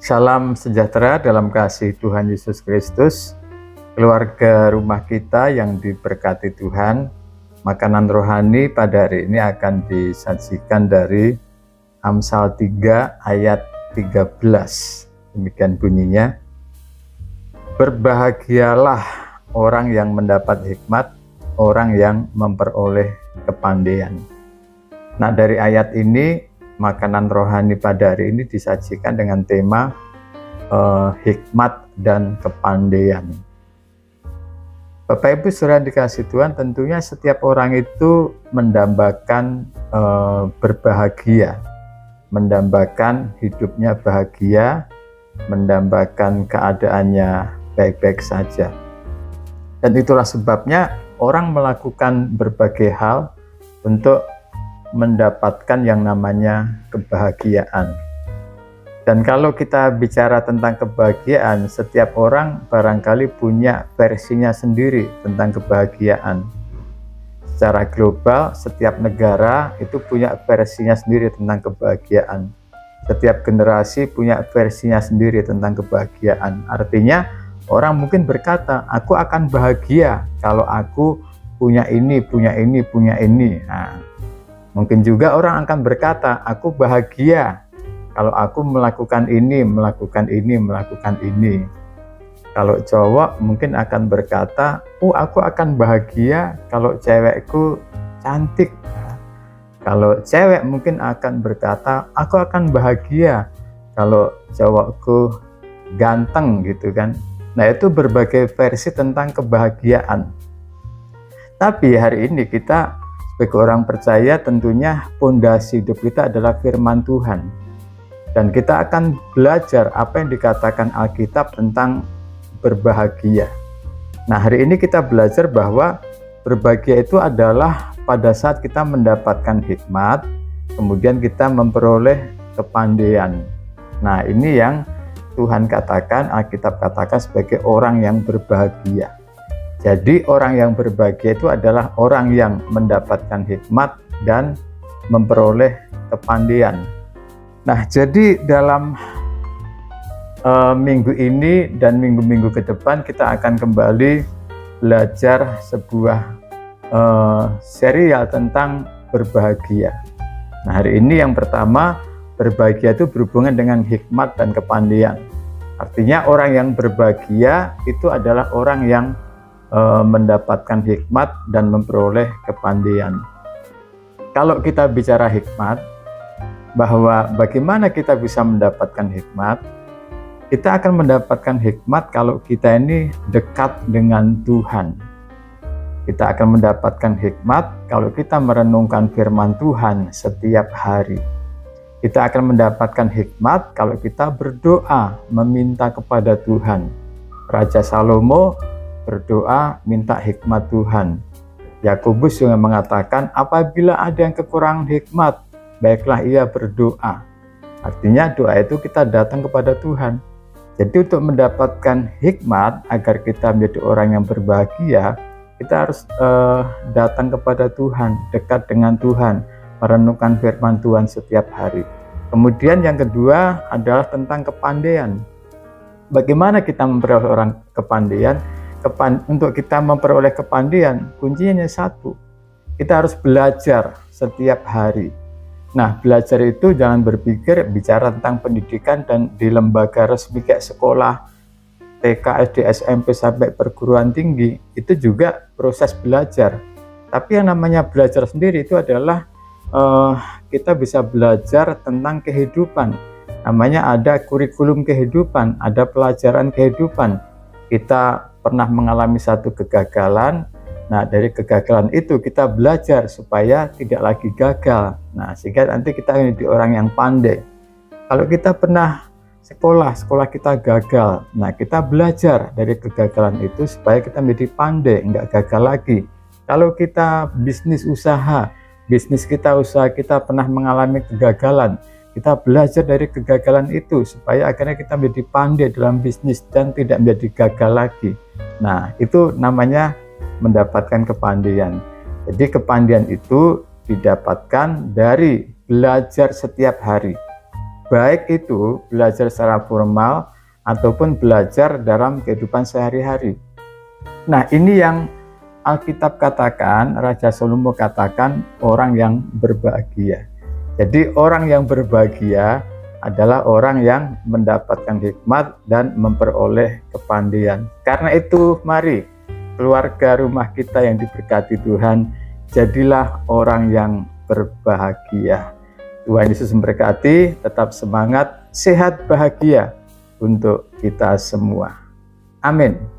Salam sejahtera dalam kasih Tuhan Yesus Kristus. Keluarga rumah kita yang diberkati Tuhan, makanan rohani pada hari ini akan disajikan dari Amsal 3 ayat 13. Demikian bunyinya. Berbahagialah orang yang mendapat hikmat, orang yang memperoleh kepandaian. Nah, dari ayat ini makanan rohani pada hari ini disajikan dengan tema hikmat dan kepandaian. Bapak Ibu saudara dikasih Tuhan, tentunya setiap orang itu mendambakan berbahagia, mendambakan hidupnya bahagia, mendambakan keadaannya baik-baik saja. Dan itulah sebabnya orang melakukan berbagai hal untuk mendapatkan yang namanya kebahagiaan. Dan kalau kita bicara tentang kebahagiaan, setiap orang barangkali punya versinya sendiri tentang kebahagiaan. Secara global, setiap negara itu punya versinya sendiri tentang kebahagiaan. Setiap generasi punya versinya sendiri tentang kebahagiaan. Artinya, orang mungkin berkata, aku akan bahagia kalau aku punya ini, punya ini, punya ini. Nah, mungkin juga orang akan berkata, aku bahagia kalau aku melakukan ini, melakukan ini, melakukan ini. Kalau cowok mungkin akan berkata, aku akan bahagia kalau cewekku cantik. Kalau cewek mungkin akan berkata, aku akan bahagia kalau cowokku ganteng gitu kan. Nah, itu berbagai versi tentang kebahagiaan. Tapi hari ini kita sebagai orang percaya tentunya pondasi hidup kita adalah firman Tuhan. Dan kita akan belajar apa yang dikatakan Alkitab tentang berbahagia. Nah, hari ini kita belajar bahwa berbahagia itu adalah pada saat kita mendapatkan hikmat, kemudian kita memperoleh kepandaian. Nah, ini yang Tuhan katakan, Alkitab katakan sebagai orang yang berbahagia. Jadi orang yang berbahagia itu adalah orang yang mendapatkan hikmat dan memperoleh kepandaian. Nah, jadi dalam minggu ini dan minggu-minggu ke depan kita akan kembali belajar sebuah serial tentang berbahagia. Nah, hari ini yang pertama, berbahagia itu berhubungan dengan hikmat dan kepandaian. Artinya orang yang berbahagia itu adalah orang yang mendapatkan hikmat dan memperoleh kepandaian. Kalau kita bicara hikmat, bahwa bagaimana kita bisa mendapatkan hikmat, kita akan mendapatkan hikmat kalau kita ini dekat dengan Tuhan. Kita akan mendapatkan hikmat kalau kita merenungkan firman Tuhan setiap hari. Kita akan mendapatkan hikmat kalau kita berdoa meminta kepada Tuhan. Raja Salomo berdoa minta hikmat Tuhan. Yakobus juga mengatakan apabila ada yang kekurangan hikmat, baiklah ia berdoa. Artinya doa itu kita datang kepada Tuhan. Jadi untuk mendapatkan hikmat agar kita menjadi orang yang berbahagia, kita harus datang kepada Tuhan, dekat dengan Tuhan, merenungkan firman Tuhan setiap hari. Kemudian yang kedua adalah tentang kepandaian. Bagaimana kita memperoleh orang kepandaian? Untuk kita memperoleh kepandaian, kuncinya hanya satu. Kita harus belajar setiap hari. Nah, belajar itu jangan berpikir bicara tentang pendidikan dan di lembaga resmi kayak sekolah, TK, SD, SMP sampai perguruan tinggi, itu juga proses belajar. Tapi yang namanya belajar sendiri itu adalah kita bisa belajar tentang kehidupan. Namanya ada kurikulum kehidupan, ada pelajaran kehidupan. Kita pernah mengalami satu kegagalan. Nah, dari kegagalan itu kita belajar supaya tidak lagi gagal. Nah, sehingga nanti kita menjadi orang yang pandai. Kalau kita pernah sekolah kita gagal. Nah, kita belajar dari kegagalan itu supaya kita menjadi pandai, enggak gagal lagi. Kalau kita bisnis kita pernah mengalami kegagalan. Kita belajar dari kegagalan itu supaya akhirnya kita menjadi pandai dalam bisnis dan tidak menjadi gagal lagi. Nah, itu namanya mendapatkan kepandaian. Jadi kepandaian itu didapatkan dari belajar setiap hari. baik itu belajar secara formal ataupun belajar dalam kehidupan sehari-hari. Nah, ini yang Alkitab katakan, Raja Salomo katakan orang yang berbahagia. Jadi orang yang berbahagia adalah orang yang mendapatkan hikmat dan memperoleh kepandaian. Karena itu mari keluarga rumah kita yang diberkati Tuhan, jadilah orang yang berbahagia. Tuhan Yesus memberkati, tetap semangat, sehat, bahagia untuk kita semua. Amin.